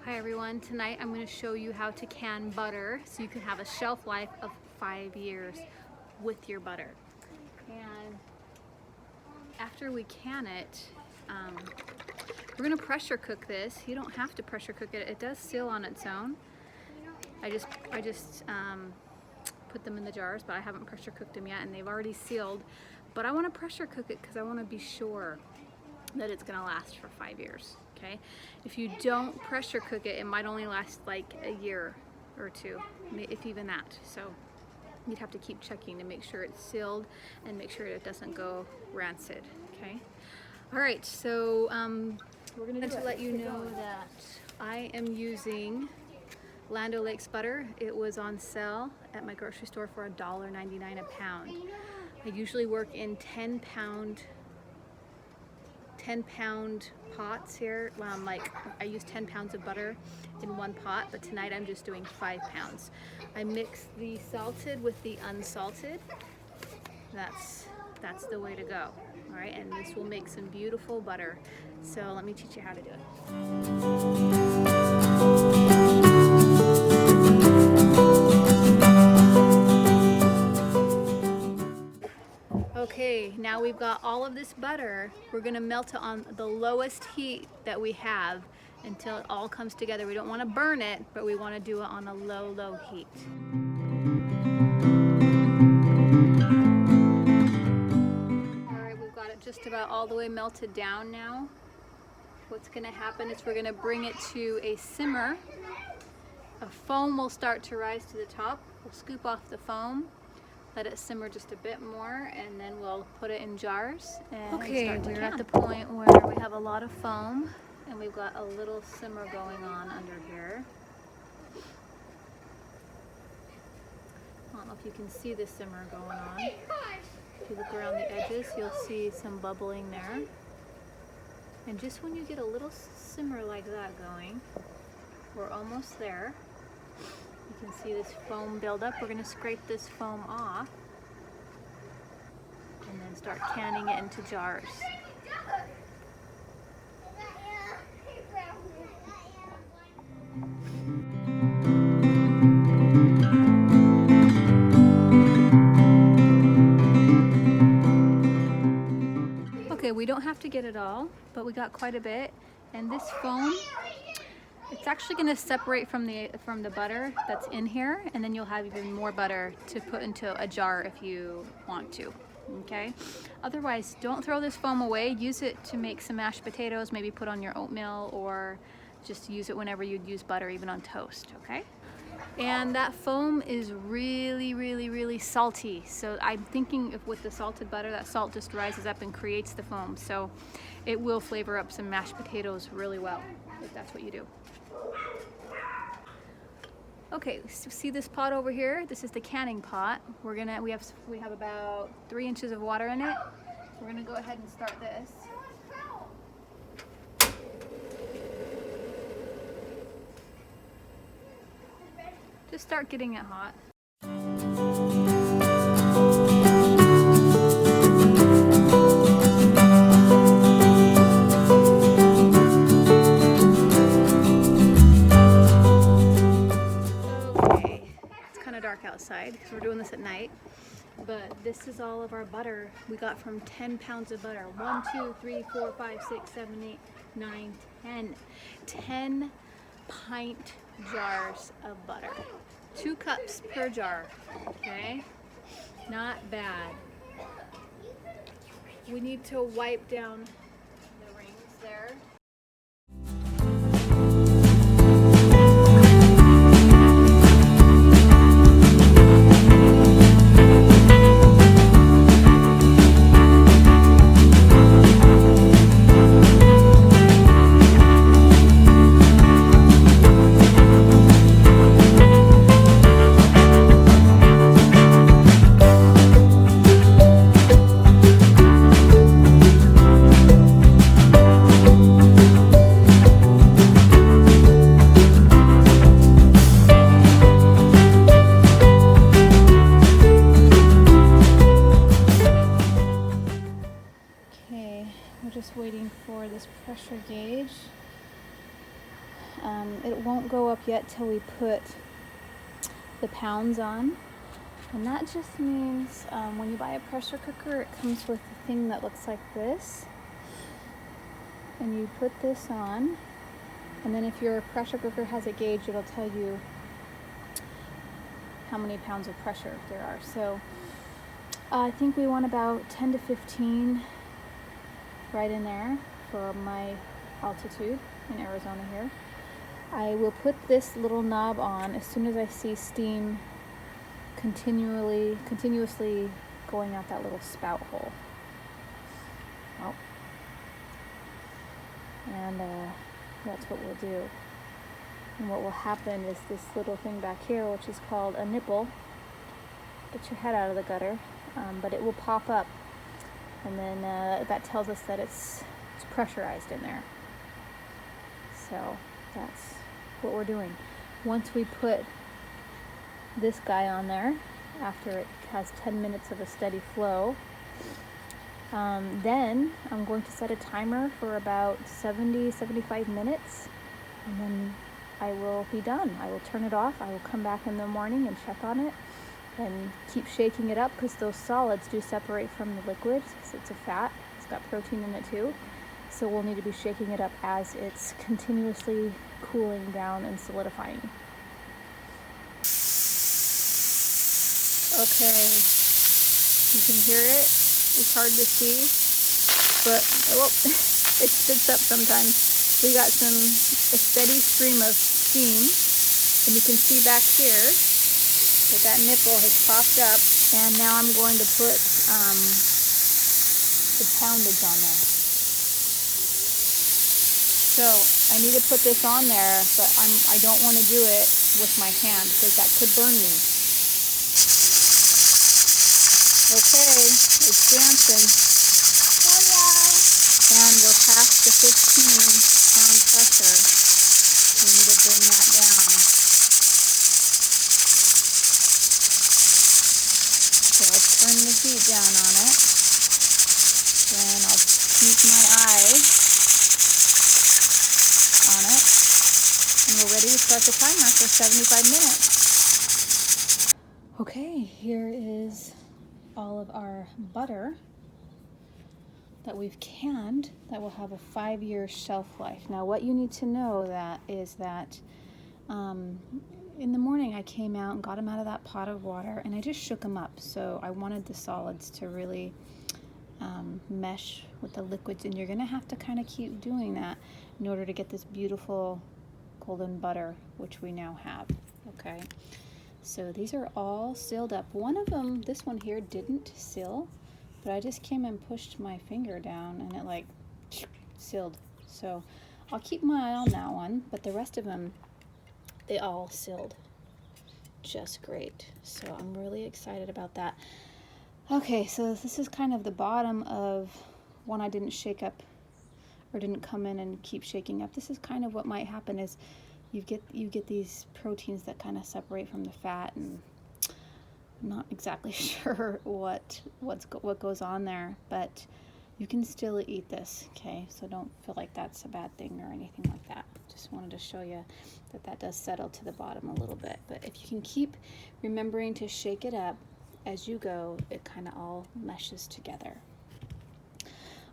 Hi everyone, tonight I'm going to show you how to can butter so you can have a shelf life of 5 years with your butter. And after we can it, we're going to pressure cook this. You don't have to pressure cook it. It does seal on its own. I just put them in the jars, but I haven't pressure cooked them yet, and they've already sealed. But I want to pressure cook it because I want to be sure that it's going to last for 5 years. Okay, if you don't pressure cook it, it might only last like a year or two, if even that. So you'd have to keep checking to make sure it's sealed and make sure it doesn't go rancid. Okay. All right. So we're going to let you know that I am using Land O'Lakes butter. It was on sale at my grocery store for $1.99 a pound. I usually work in 10-pound pots here. Like I use 10 pounds of butter in one pot, but tonight I'm just doing 5 pounds. I mix the salted with the unsalted. That's the way to go. All right, and this will make some beautiful butter. So let me teach you how to do it. Okay, now we've got all of this butter. We're gonna melt it on the lowest heat that we have until it all comes together. We don't wanna burn it, but we wanna do it on a low heat. All right, we've got it just about all the way melted down now. What's gonna happen is we're gonna bring it to a simmer. A foam will start to rise to the top. We'll scoop off the foam. Let it simmer just a bit more, and then we'll put it in jars. And okay, we're at the point where we have a lot of foam, and we've got a little simmer going on under here. I don't know if you can see the simmer going on. If you look around the edges, you'll see some bubbling there. And just when you get a little simmer like that going, we're almost there. You can see this foam build up. We're going to scrape this foam off and then start canning it into jars. Okay, we don't have to get it all, but we got quite a bit. And this foam, it's actually going to separate from the butter that's in here, and then you'll have even more butter to put into a jar if you want to. Okay, otherwise don't throw this foam away. Use it to make some mashed potatoes, maybe put on your oatmeal, or just use it whenever you'd use butter, even on toast. Okay, and that foam is really salty, so I'm thinking if with the salted butter, that salt just rises up and creates the foam, so it will flavor up some mashed potatoes really well if that's what you do. Okay, so see this pot over here? This is the canning pot. We have about 3 inches of water in it. We're gonna go ahead and start this. Just start getting it hot. Outside because we're doing this at night, but this is all of our butter we got from 10 pounds of butter. 1, 2, 3, 4, 5, 6, 7, 8, 9, 10 pint jars of butter. 2 cups per jar. Okay, not bad. We need to wipe down the rings there. We're just waiting for this pressure gauge. It won't go up yet till we put the pounds on. And that just means when you buy a pressure cooker, it comes with a thing that looks like this. And you put this on. And then if your pressure cooker has a gauge, it'll tell you how many pounds of pressure there are. So I think we want about 10 to 15 right in there for my altitude in Arizona here. I will put this little knob on as soon as I see steam continuously going out that little spout hole. Oh. And that's what we'll do. And what will happen is this little thing back here, which is called a nipple. Get your head out of the gutter, but it will pop up, and then that tells us that it's pressurized in there. So that's what we're doing. Once we put this guy on there, after it has 10 minutes of a steady flow, then I'm going to set a timer for about 75 minutes, and then I will be done. I will turn it off. I will come back in the morning and check on it and keep shaking it up, because those solids do separate from the liquid, because it's a fat. It's got protein in it too. So we'll need to be shaking it up as it's continuously cooling down and solidifying. Okay, you can hear it. It's hard to see, but it spits up sometimes. We got a steady stream of steam, and you can see back here that nipple has popped up, and now I'm going to put the poundage on there. So I need to put this on there, but I don't want to do it with my hand because that could burn me. Okay, it's dancing. Oh yeah! And we're past the 15-pound pressure. We need to bring that down. So let's turn the heat down on it. Then I'll keep my eye on it. And we're ready to start the timer for 75 minutes. Okay, here is all of our butter that we've canned that will have a 5-year shelf life. Now what you need to know is that in the morning I came out and got them out of that pot of water, and I just shook them up. So I wanted the solids to really mesh with the liquids, and you're gonna have to kind of keep doing that in order to get this beautiful golden butter, which we now have. Okay, so these are all sealed up. One of them, this one here, didn't seal, but I just came and pushed my finger down and it like sealed. So I'll keep my eye on that one, but the rest of them, they all sealed just great. So I'm really excited about that. Okay, so this is kind of the bottom of one I didn't shake up or didn't come in and keep shaking up. This is kind of what might happen is you get these proteins that kind of separate from the fat, and I'm not exactly sure what goes on there, but you can still eat this, okay? So don't feel like that's a bad thing or anything like that. Just wanted to show you that does settle to the bottom a little bit. But if you can keep remembering to shake it up as you go, it kind of all meshes together.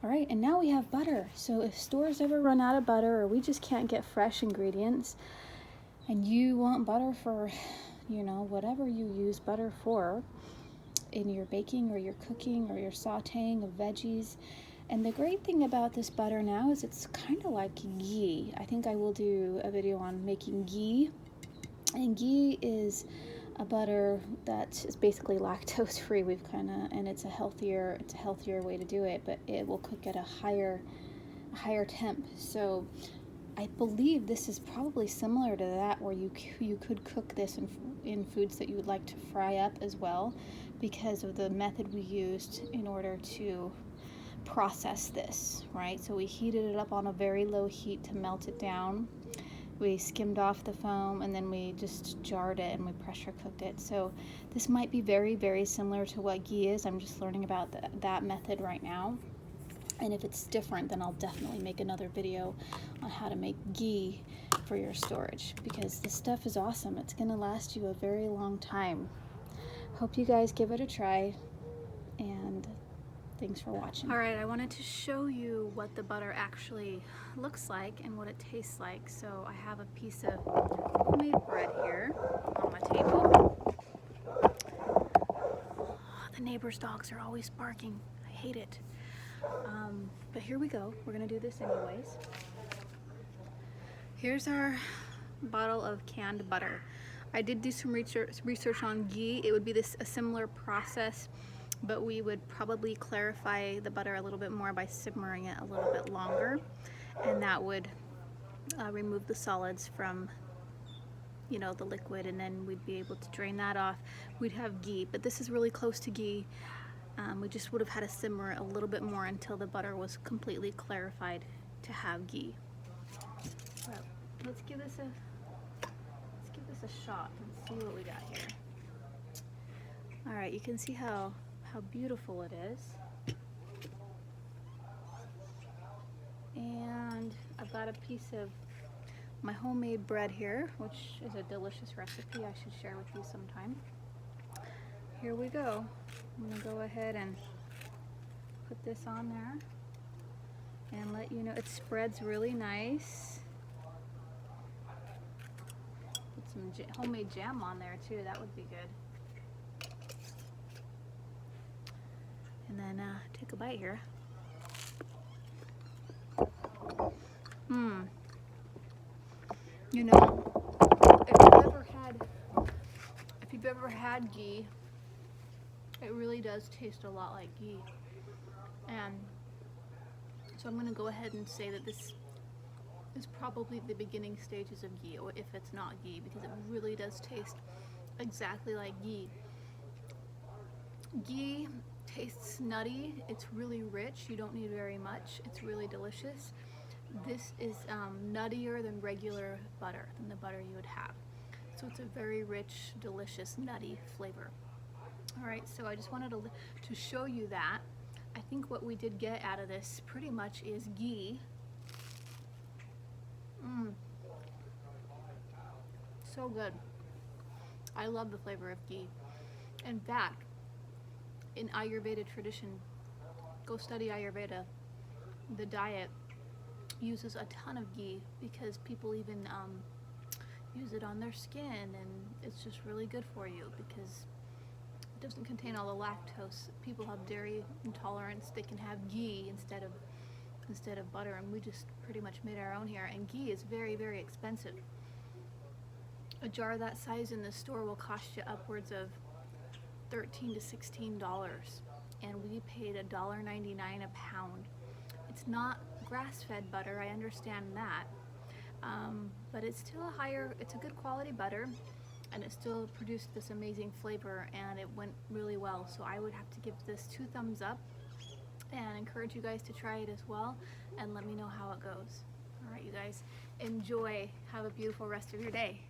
All right, and now we have butter. So if stores ever run out of butter, or we just can't get fresh ingredients, and you want butter for, whatever you use butter for in your baking or your cooking or your sauteing of veggies. And the great thing about this butter now is it's kind of like ghee. I think I will do a video on making ghee. And ghee is a butter that is basically lactose free. And it's a healthier way to do it, but it will cook at a higher temp. So I believe this is probably similar to that, where you could cook this in foods that you would like to fry up as well, because of the method we used in order to process this, right? So we heated it up on a very low heat to melt it down. We skimmed off the foam, and then we just jarred it and we pressure cooked it. So this might be very, very similar to what ghee is. I'm just learning about that method right now. And if it's different, then I'll definitely make another video on how to make ghee for your storage, because this stuff is awesome. It's gonna last you a very long time. Hope you guys give it a try, and thanks for watching. All right, I wanted to show you what the butter actually looks like and what it tastes like. So I have a piece of homemade bread here on my table. Oh, the neighbor's dogs are always barking. I hate it. But here we go. We're gonna do this anyways. Here's our bottle of canned butter. I did do some research on ghee. It would be a similar process, but we would probably clarify the butter a little bit more by simmering it a little bit longer, and that would remove the solids from, you know, the liquid, and then we'd be able to drain that off. We'd have ghee, but this is really close to ghee. We just would have had to simmer it a little bit more until the butter was completely clarified to have ghee. So let's give this a shot and see what we got here. All right, you can see how beautiful it is. And I've got a piece of my homemade bread here, which is a delicious recipe I should share with you sometime. Here we go. I'm gonna go ahead and put this on there and let you know it spreads really nice. Put some homemade jam on there too, that would be good. And then take a bite here. You know, if you've ever had ghee, it really does taste a lot like ghee. And so I'm gonna go ahead and say that this is probably the beginning stages of ghee, or if it's not ghee, because it really does taste exactly like ghee. Ghee tastes nutty, it's really rich, you don't need very much, it's really delicious. This is nuttier than regular butter, than the butter you would have. So it's a very rich, delicious, nutty flavor. All right, so I just wanted to show you that. I think what we did get out of this pretty much is ghee. So good. I love the flavor of ghee. In fact, in Ayurveda tradition, go study Ayurveda, the diet uses a ton of ghee because people even use it on their skin, and it's just really good for you because it doesn't contain all the lactose. People have dairy intolerance, they can have ghee instead of butter, and we just pretty much made our own here. And ghee is very, very expensive. A jar that size in the store will cost you upwards of $13 to $16, and we paid $1.99 a pound. It's not grass-fed butter, I understand that, but it's still it's a good quality butter, and it still produced this amazing flavor, and it went really well. So I would have to give this 2 thumbs up and encourage you guys to try it as well, and let me know how it goes. All right, you guys, enjoy. Have a beautiful rest of your day.